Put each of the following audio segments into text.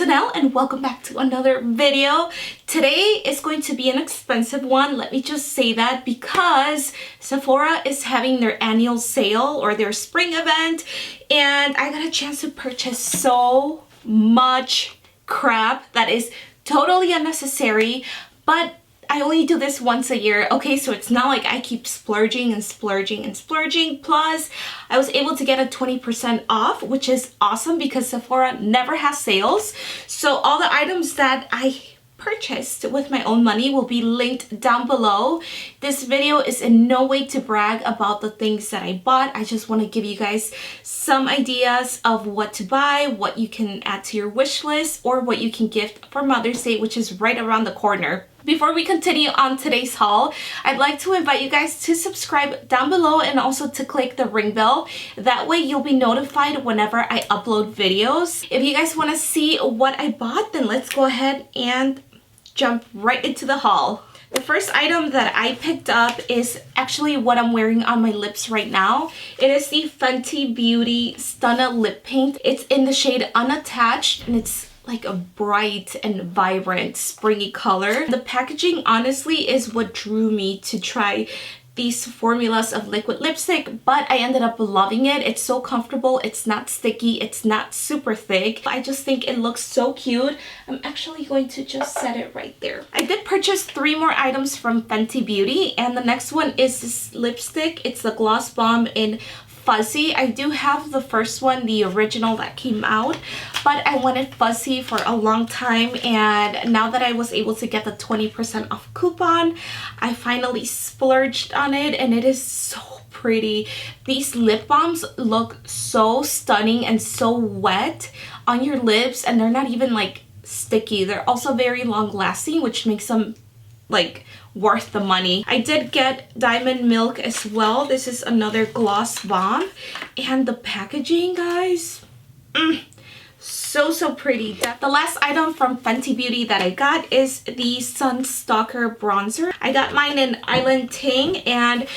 Anel and welcome back to another video. Today is going to be an expensive one. Let me just say that because Sephora is having their annual sale or their spring event, and I got a chance to purchase so much crap that is totally unnecessary, but I only do this once a year, okay? So it's not like I keep splurging and splurging and splurging. Plus, I was able to get a 20% off, which is awesome because Sephora never has sales. So all the items that I purchased with my own money will be linked down below. This video is in no way to brag about the things that I bought. I just want to give you guys some ideas of what to buy, what you can add to your wish list, or what you can gift for Mother's Day, which is right around the corner. Before we continue on today's haul, I'd like to invite you guys to subscribe down below and also to click the ring bell. That way you'll be notified whenever I upload videos. If you guys want to see what I bought, then let's go ahead and jump right into the haul. The first item that I picked up is actually what I'm wearing on my lips right now. It is the Fenty Beauty Stunna Lip Paint. It's in the shade Unattached and it's like a bright and vibrant springy color. The packaging honestly is what drew me to try these formulas of liquid lipstick, but I ended up loving it. It's so comfortable, it's not sticky, it's not super thick. I just think it looks so cute. I'm actually going to just set it right there. I did purchase 3 more items from Fenty Beauty, and the next one is this lipstick. It's the Gloss Bomb in Fuzzy. I do have the first one, the original that came out, but I wanted fuzzy for a long time, and now that I was able to get the 20% off coupon, I finally splurged on it, and it is so pretty. These lip balms look so stunning and so wet on your lips, and they're not even like sticky. They're also very long lasting, which makes them like worth the money. I did get Diamond Milk as well. This is another gloss bomb, and the packaging, guys, so pretty. The last item from Fenty Beauty that I got is the Sun Stalker bronzer. I got mine in Island Ting, and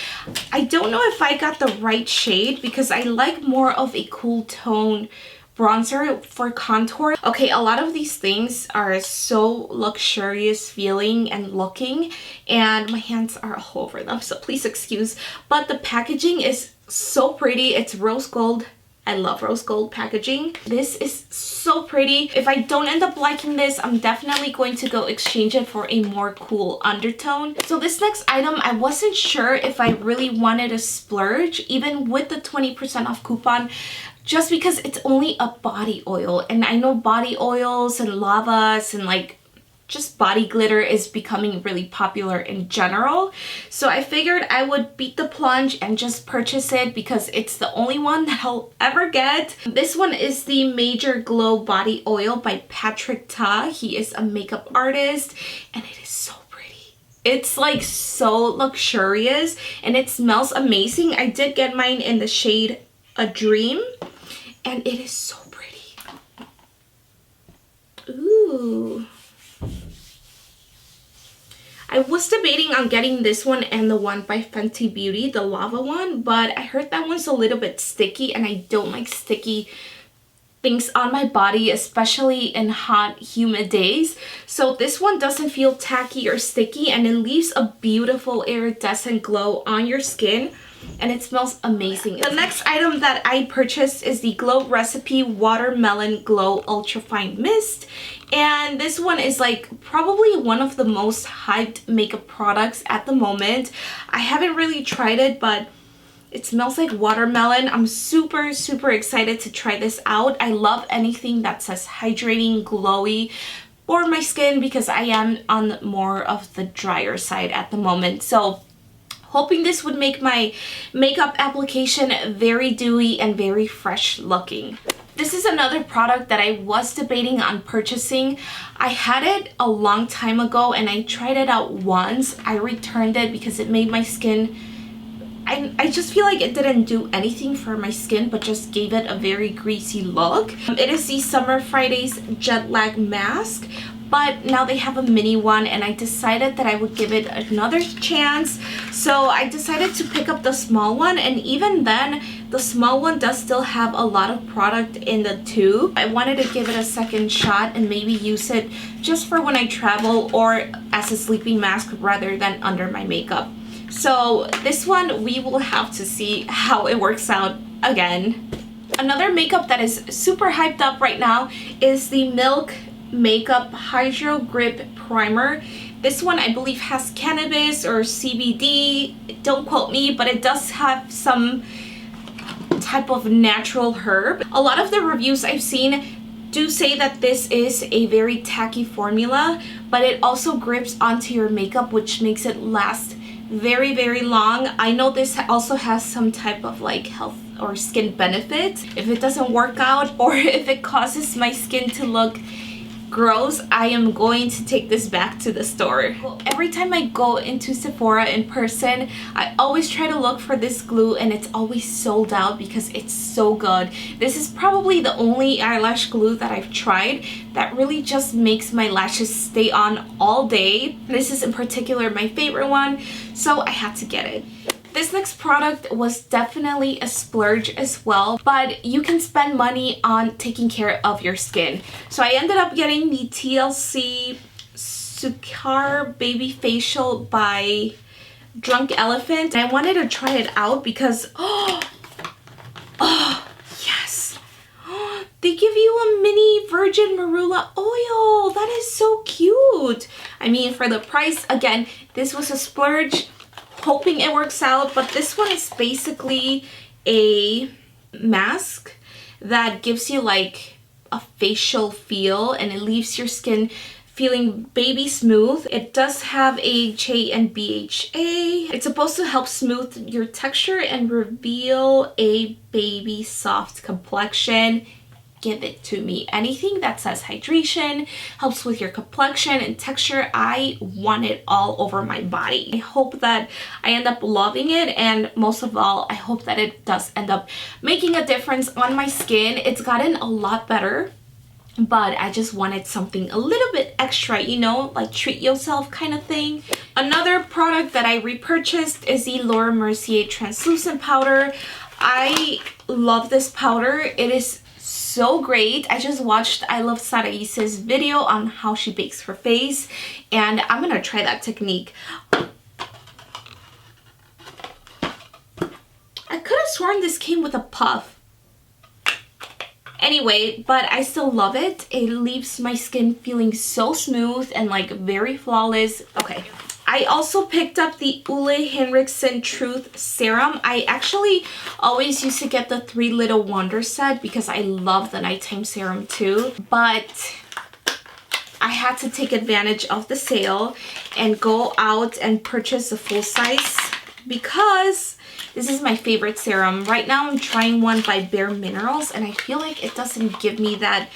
I don't know if I got the right shade because I like more of a cool tone bronzer for contour. Okay, a lot of these things are so luxurious feeling and looking, and my hands are all over them, so please excuse. But the packaging is so pretty. It's rose gold. I love rose gold packaging. This is so pretty. If I don't end up liking this, I'm definitely going to go exchange it for a more cool undertone. So this next item, I wasn't sure if I really wanted to splurge even with the 20% off coupon, just because it's only a body oil, and I know body oils and lavas and like just body glitter is becoming really popular in general. So I figured I would beat the plunge and just purchase it because it's the only one that I'll ever get. This one is the Major Glow Body Oil by Patrick Ta. He is a makeup artist, and it is so pretty. It's like so luxurious, and it smells amazing. I did get mine in the shade A Dream, and it is so pretty. Ooh. I was debating on getting this one and the one by Fenty Beauty, the lava one, but I heard that one's a little bit sticky, and I don't like sticky things on my body, especially in hot, humid days. So this one doesn't feel tacky or sticky, and it leaves a beautiful iridescent glow on your skin, and it smells amazing. The next item that I purchased is the Glow Recipe Watermelon Glow Ultrafine Mist, and this one is like probably one of the most hyped makeup products at the moment. I haven't really tried it, but it smells like watermelon. I'm super excited to try this out. I love anything that says hydrating, glowy for my skin because I am on more of the drier side at the moment. So hoping this would make my makeup application very dewy and very fresh looking. This is another product that I was debating on purchasing. I had it a long time ago and I tried it out once. I returned it because it made my skin, I just feel like it didn't do anything for my skin but just gave it a very greasy look. It is the Summer Fridays Jet Lag Mask but now they have a mini one and I decided that I would give it another chance. So I decided to pick up the small one, and even then the small one does still have a lot of product in the tube. I wanted to give it a second shot and maybe use it just for when I travel or as a sleeping mask rather than under my makeup. So this one we will have to see how it works out again. Another makeup that is super hyped up right now is the Milk Makeup Hydro Grip Primer. This one I believe has cannabis or CBD, don't quote me, but it does have some type of natural herb. A lot of the reviews I've seen do say that this is a very tacky formula, but it also grips onto your makeup, which makes it last very, very long. I know this also has some type of like health or skin benefits. If it doesn't work out or if it causes my skin to look gross, I am going to take this back to the store. Every time I go into Sephora in person, I always try to look for this glue and it's always sold out because it's so good. This is probably the only eyelash glue that I've tried that really just makes my lashes stay on all day. This is in particular my favorite one, so I had to get it. This next product was definitely a splurge as well, but you can spend money on taking care of your skin. So I ended up getting the TLC Sukkar Baby Facial by Drunk Elephant. And I wanted to try it out because, oh yes, they give you a mini virgin marula oil. That is so cute. I mean, for the price, again, this was a splurge. Hoping it works out, but this one is basically a mask that gives you like a facial feel and it leaves your skin feeling baby smooth. It does have AHA and BHA. It's supposed to help smooth your texture and reveal a baby soft complexion. Give it to me. Anything that says hydration, helps with your complexion and texture, I want it all over my body. I hope that I end up loving it, and most of all, I hope that it does end up making a difference on my skin. It's gotten a lot better, but I just wanted something a little bit extra, you know, like treat yourself kind of thing. Another product that I repurchased is the Laura Mercier Translucent Powder. I love this powder. It is so great. I just watched I Love Saraisa's video on how she bakes her face, and I'm gonna try that technique. I could have sworn this came with a puff. Anyway, but I still love it. It leaves my skin feeling so smooth and like very flawless. Okay. I also picked up the Ole Henriksen Truth Serum. I actually always used to get the 3 Little Wonders set because I love the nighttime serum too. But I had to take advantage of the sale and go out and purchase a full size because this is my favorite serum. Right now I'm trying one by Bare Minerals and I feel like it doesn't give me that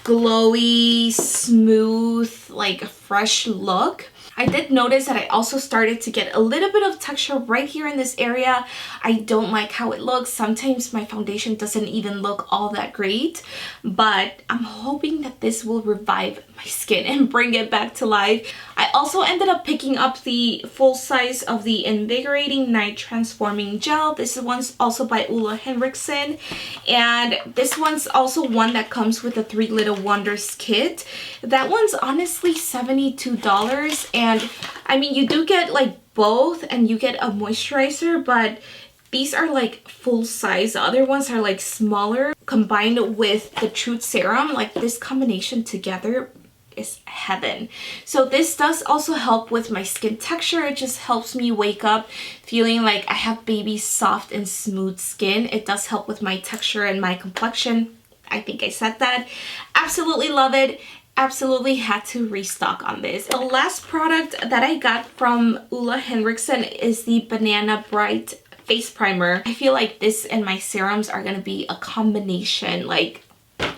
glowy, smooth, like fresh look. I did notice that I also started to get a little bit of texture right here in this area. I don't like how it looks. Sometimes my foundation doesn't even look all that great, but I'm hoping that this will revive my skin and bring it back to life. I also ended up picking up the full size of the Invigorating Night Transforming Gel. This one's also by Ole Henriksen, and this one's also one that comes with a 3 Little Wonders kit. That one's honestly $72, and I mean, you do get like both and you get a moisturizer, but these are like full size. The other ones are like smaller. Combined with the Truth Serum, like this combination together is heaven. So this does also help with my skin texture. It just helps me wake up feeling like I have baby soft and smooth skin. It does help with my texture and my complexion. I think I said that. Absolutely love it. Absolutely had to restock on this. The last product that I got from Ole Henriksen is the Banana Bright Face Primer. I feel like this and my serums are gonna be a combination like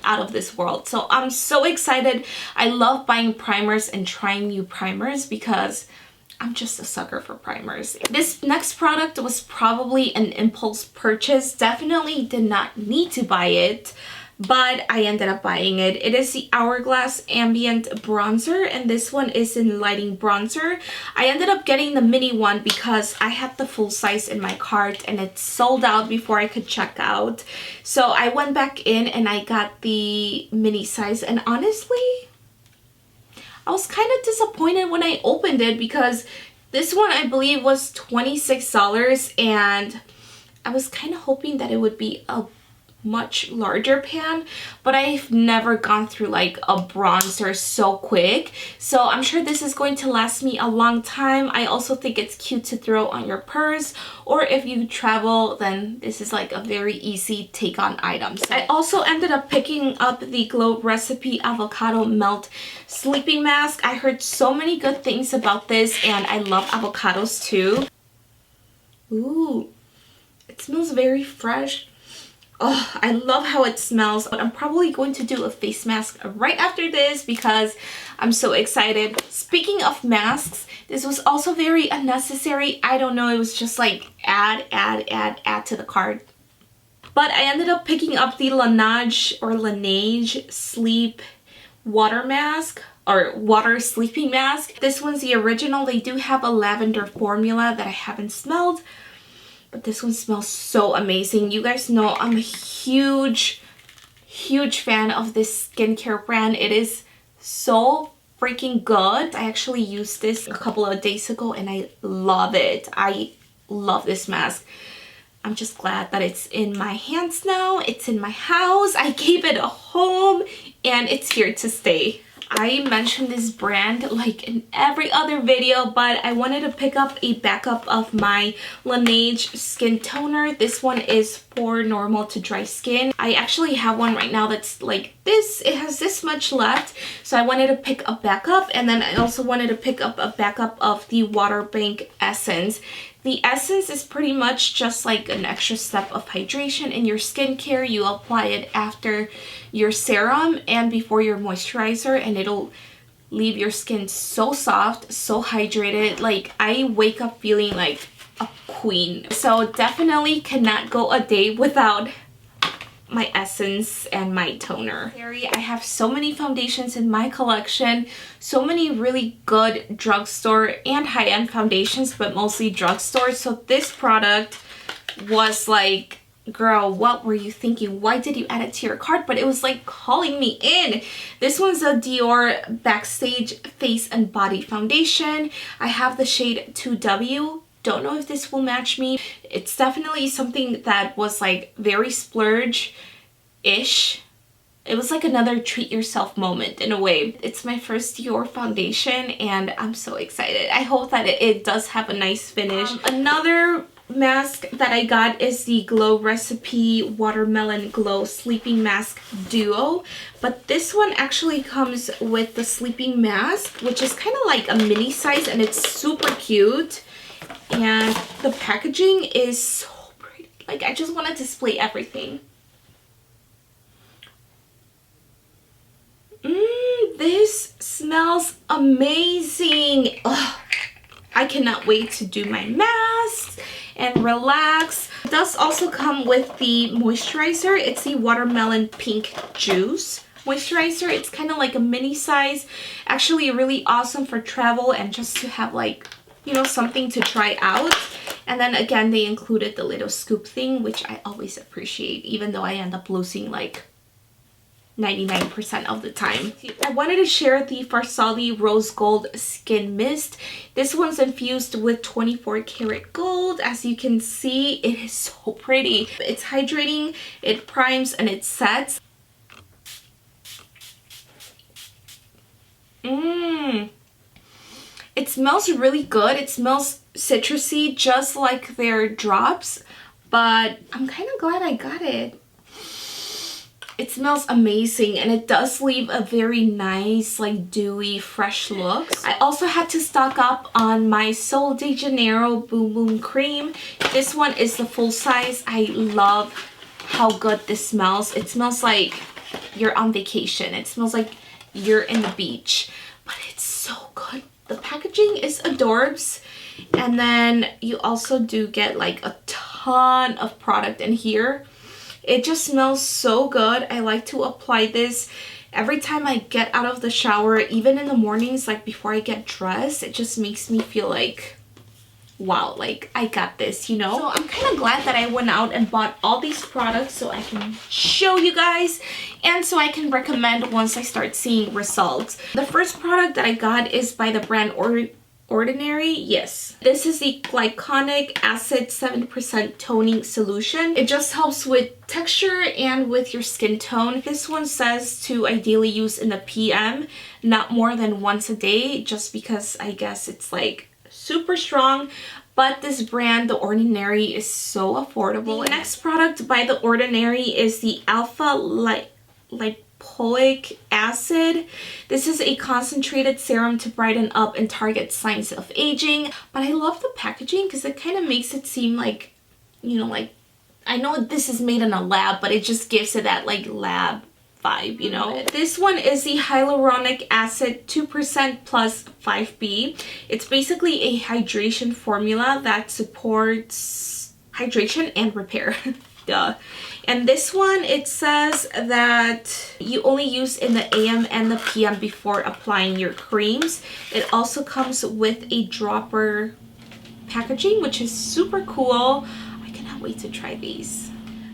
out of this world. So I'm so excited. I love buying primers and trying new primers because I'm just a sucker for primers. This next product was probably an impulse purchase. Definitely did not need to buy it, but I ended up buying it. It is the Hourglass Ambient Bronzer, and this one is in Lighting Bronzer. I ended up getting the mini one because I had the full size in my cart and it sold out before I could check out. So I went back in and I got the mini size, and honestly, I was kind of disappointed when I opened it because this one I believe was $26, and I was kind of hoping that it would be a much larger pan, but I've never gone through like a bronzer so quick, so I'm sure this is going to last me a long time. I also think it's cute to throw on your purse, or if you travel, then this is like a very easy take on item. So I also ended up picking up the Glow Recipe Avocado Melt Sleeping Mask. I heard so many good things about this, and I love avocados too. Ooh, it smells very fresh. Oh, I love how it smells. But I'm probably going to do a face mask right after this because I'm so excited. Speaking of masks, this was also very unnecessary. I don't know, it was just like add to the cart. But I ended up picking up the Laneige Sleep Water Mask, or Water Sleeping Mask. This one's the original. They do have a lavender formula that I haven't smelled, but this one smells so amazing. You guys know I'm a huge fan of this skincare brand. It is so freaking good. I actually used this a couple of days ago and I love it. I love this mask. I'm just glad that it's in my hands now. It's in my house. I gave it a home and it's here to stay. I mentioned this brand like in every other video, but I wanted to pick up a backup of my Laneige skin toner. This one is for normal to dry skin. I actually have one right now that's like this. It has this much left, so I wanted to pick a backup, and then I also wanted to pick up a backup of the Water Bank Essence. The essence is pretty much just like an extra step of hydration in your skincare. You apply it after your serum and before your moisturizer, and it'll leave your skin so soft, so hydrated. Like, I wake up feeling like a queen. So definitely cannot go a day without my essence and my toner. I have so many foundations in my collection, so many really good drugstore and high-end foundations, but mostly drugstore. So this product was like, girl, what were you thinking? Why did you add it to your cart? But it was like calling me in. This one's a Dior Backstage Face and Body Foundation. I have the shade 2W. Don't know if this will match me. It's definitely something that was like very splurge-ish. It was like another treat yourself moment in a way. It's my first Dior foundation and I'm so excited. I hope that it does have a nice finish. Another mask that I got is the Glow Recipe Watermelon Glow Sleeping Mask Duo, but this one actually comes with the sleeping mask, which is kind of like a mini size, and it's super cute. And the packaging is so pretty. Like, I just want to display everything. This smells amazing. Ugh, I cannot wait to do my masks and relax. It does also come with the moisturizer. It's the Watermelon Pink Juice moisturizer. It's kind of like a mini size. Actually really awesome for travel and just to have like, you know, something to try out. And then again, they included the little scoop thing, which I always appreciate, even though I end up losing like 99% of the time. I wanted to share the Farsali Rose Gold Skin Mist. This one's infused with 24 karat gold. As you can see, it is so pretty. It's hydrating, it primes, and it sets. It smells really good. It smells citrusy, just like their drops, but I'm kind of glad I got it. It smells amazing, and it does leave a very nice, like, dewy, fresh look. I also had to stock up on my Sol de Janeiro Boom Boom Cream. This one is the full size. I love how good this smells. It smells like you're on vacation. It smells like you're in the beach, but it's so good. The packaging is adorbs, and then you also do get like a ton of product in here. It just smells so good. I like to apply this every time I get out of the shower, even in the mornings, like before I get dressed. It just makes me feel like, wow, like I got this, you know? So I'm kind of glad that I went out and bought all these products so I can show you guys and so I can recommend once I start seeing results. The first product that I got is by the brand Ordinary. Yes, this is the glycolic acid 7% toning solution. It just helps with texture and with your skin tone. This one says to ideally use in the PM, not more than once a day, just because I guess it's like super strong. But this brand, The Ordinary, is so affordable. The next product by The Ordinary is the Alpha Lipoic acid. This is a concentrated serum to brighten up and target signs of aging. But I love the packaging because it kind of makes it seem like, you know, like, I know this is made in a lab, but it just gives it that like lab vibe, you know. This one is the hyaluronic acid 2% plus 5B. It's basically a hydration formula that supports hydration and repair. Duh. And this one, it says that you only use in the AM and the PM before applying your creams. It also comes with a dropper packaging, which is super cool. I cannot wait to try these.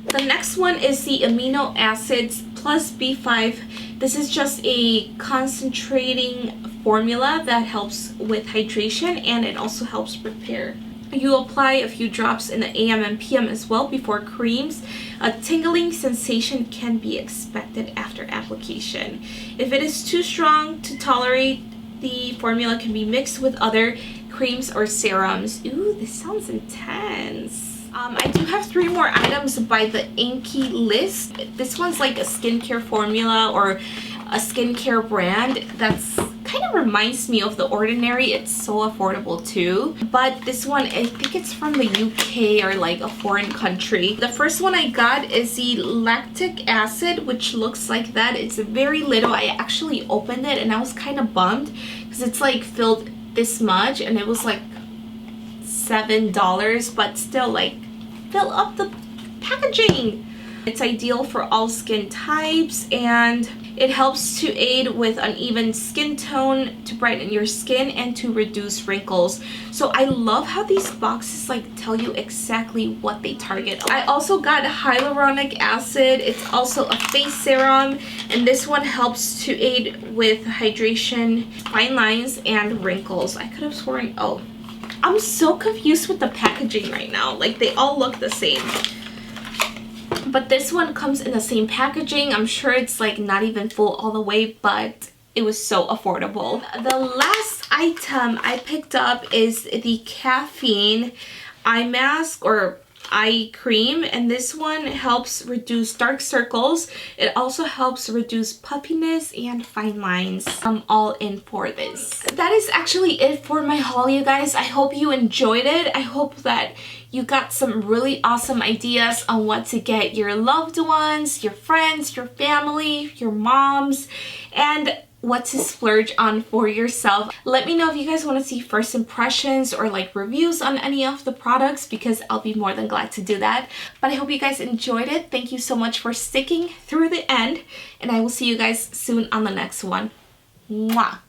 The next one is the amino acids plus B5. This is just a concentrating formula that helps with hydration and it also helps repair. You apply a few drops in the AM and PM as well before creams. A tingling sensation can be expected after application. If it is too strong to tolerate, the formula can be mixed with other creams or serums. Ooh, this sounds intense. I do have 3 more items by the Inky list. This one's like a skincare formula or a skincare brand that's kind of reminds me of The Ordinary. It's so affordable too. But this one, I think it's from the UK or like a foreign country. The first one I got is the lactic acid, which looks like that. It's very little. I actually opened it and I was kind of bummed because it's like filled this much and it was like $7, but still like fill up the packaging. It's ideal for all skin types and it helps to aid with uneven skin tone, to brighten your skin and to reduce wrinkles. So I love how these boxes like tell you exactly what they target. I also got hyaluronic acid. It's also a face serum and this one helps to aid with hydration, fine lines and wrinkles. I could have sworn, oh, I'm so confused with the packaging right now. Like they all look the same. But this one comes in the same packaging. I'm sure it's like not even full all the way, but it was so affordable. The last item I picked up is the caffeine eye mask or eye cream, and this one helps reduce dark circles. It also helps reduce puffiness and fine lines. I'm all in for this. That is actually it for my haul, you guys. I hope you enjoyed it. I hope that you got some really awesome ideas on what to get your loved ones, your friends, your family, your moms, and what to splurge on for yourself. Let me know if you guys want to see first impressions or like reviews on any of the products because I'll be more than glad to do that. But I hope you guys enjoyed it. Thank you so much for sticking through the end and I will see you guys soon on the next one. Mwah!